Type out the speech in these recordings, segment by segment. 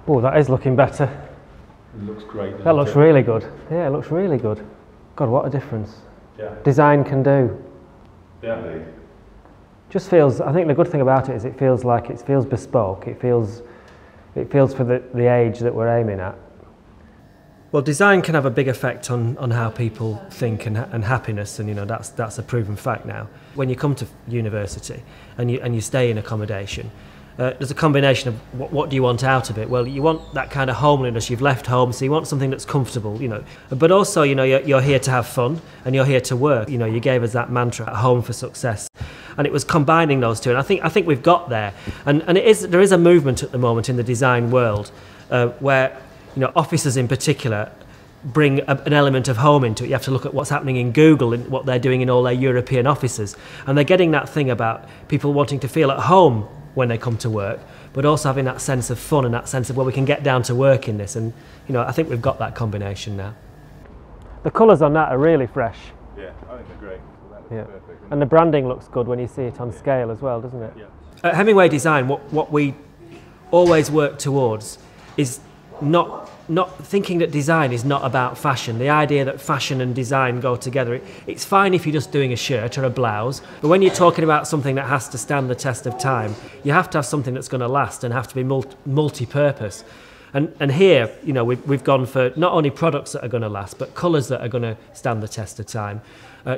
Oh, that is looking better. It looks great. That looks really good. Yeah, it looks really good. God, what a difference. Yeah. Design can do. Yeah. Just feels, I think the good thing about it is it feels bespoke. It feels for the age that we're aiming at. Well, design can have a big effect on how people think and happiness, and that's a proven fact now. When you come to university and you stay in accommodation, there's a combination of what do you want out of it? Well, you want that kind of homeliness. You've left home, so you want something that's comfortable, But also, you're here to have fun and you're here to work. You gave us that mantra, at home for success. And it was combining those two, and I think we've got there. And there is a movement at the moment in the design world where offices in particular bring an element of home into it. You have to look at what's happening in Google and what they're doing in all their European offices, and they're getting that thing about people wanting to feel at home when they come to work, but also having that sense of fun and that sense of, well, we can get down to work in this. And I think we've got that combination now. The colours on that are really fresh. Yeah, I think they're great. Yeah. Perfect. And the branding looks good when you see it on scale as well, doesn't it? Yeah. At Hemingway Design, what we always work towards is not thinking that design is not about fashion. The idea that fashion and design go together, it's fine if you're just doing a shirt or a blouse, but when you're talking about something that has to stand the test of time, you have to have something that's going to last and have to be multi-purpose. And here, we've gone for not only products that are going to last, but colours that are going to stand the test of time,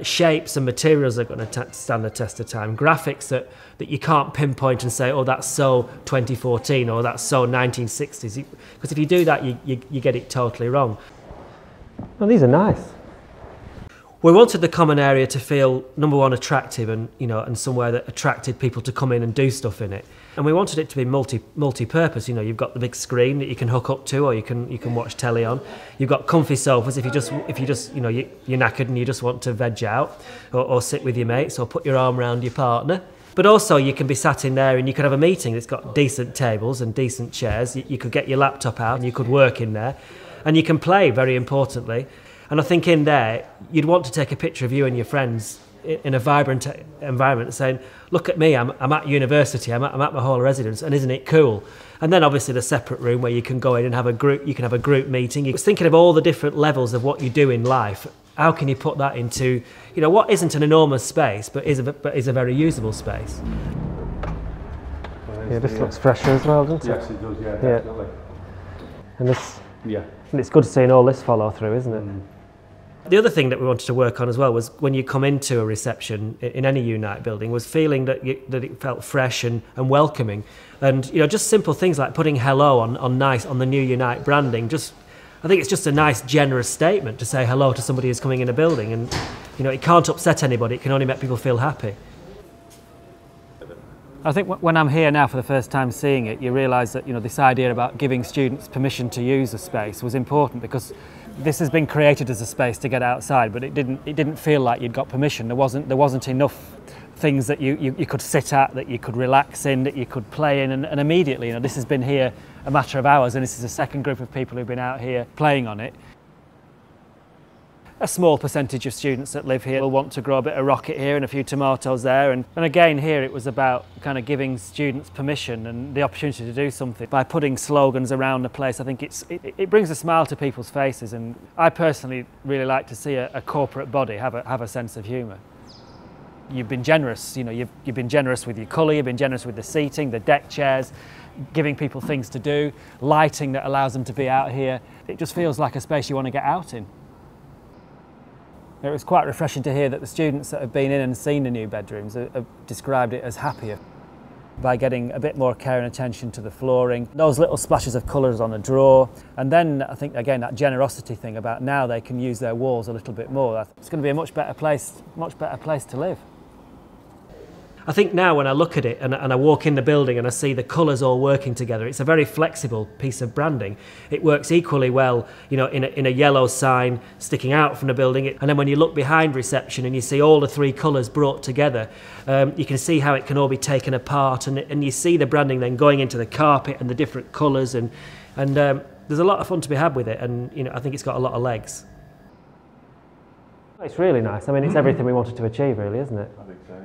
shapes and materials that are going to stand the test of time, graphics that you can't pinpoint and say, oh, that's so 2014 or that's so 1960s. Because if you do that, you get it totally wrong. Well, these are nice. We wanted the common area to feel, number one, attractive and somewhere that attracted people to come in and do stuff in it. And we wanted it to be multi-purpose. You've got the big screen that you can hook up to, or you can watch telly on. You've got comfy sofas if you just you're knackered and you just want to veg out, or sit with your mates, or put your arm around your partner. But also you can be sat in there and you could have a meeting that's got decent tables and decent chairs. You could get your laptop out and you could work in there, and you can play, very importantly. And I think in there, you'd want to take a picture of you and your friends in a vibrant environment saying, look at me, I'm at university, I'm at my hall of residence, and isn't it cool? And then obviously the separate room where you can go in and have a group meeting. I was thinking of all the different levels of what you do in life. How can you put that into, what isn't an enormous space, but is a very usable space? Yeah, this looks fresher as well, doesn't it? Yes, it does, yeah, definitely. And it's good seeing all this follow through, isn't it? Mm. The other thing that we wanted to work on as well was when you come into a reception in any Unite building was feeling that it felt fresh and welcoming. And just simple things like putting hello on the new Unite branding. I think it's just a nice, generous statement to say hello to somebody who's coming in a building, and it can't upset anybody. It can only make people feel happy. I think when I'm here now for the first time seeing it, you realise that this idea about giving students permission to use a space was important, because this has been created as a space to get outside, but it didn't feel like you'd got permission. There wasn't enough things that you could sit at, that you could relax in, that you could play in, and immediately, this has been here a matter of hours, and this is the second group of people who've been out here playing on it. A small percentage of students that live here will want to grow a bit of rocket here and a few tomatoes there, and again here it was about kind of giving students permission and the opportunity to do something. By putting slogans around the place, I think it brings a smile to people's faces, and I personally really like to see a corporate body have a sense of humour. You've been generous, you've been generous with your colour, you've been generous with the seating, the deck chairs, giving people things to do, lighting that allows them to be out here. It just feels like a space you want to get out in. It was quite refreshing to hear that the students that have been in and seen the new bedrooms have described it as happier by getting a bit more care and attention to the flooring, those little splashes of colours on the drawer, and then I think again that generosity thing about now they can use their walls a little bit more. It's going to be a much better place to live. I think now when I look at it and I walk in the building and I see the colours all working together, it's a very flexible piece of branding. It works equally well, in a yellow sign sticking out from the building. And then when you look behind reception and you see all the three colours brought together, you can see how it can all be taken apart, and you see the branding then going into the carpet and the different colours, and there's a lot of fun to be had with it, and I think it's got a lot of legs. It's really nice. I mean, it's everything we wanted to achieve, really, isn't it? I think so.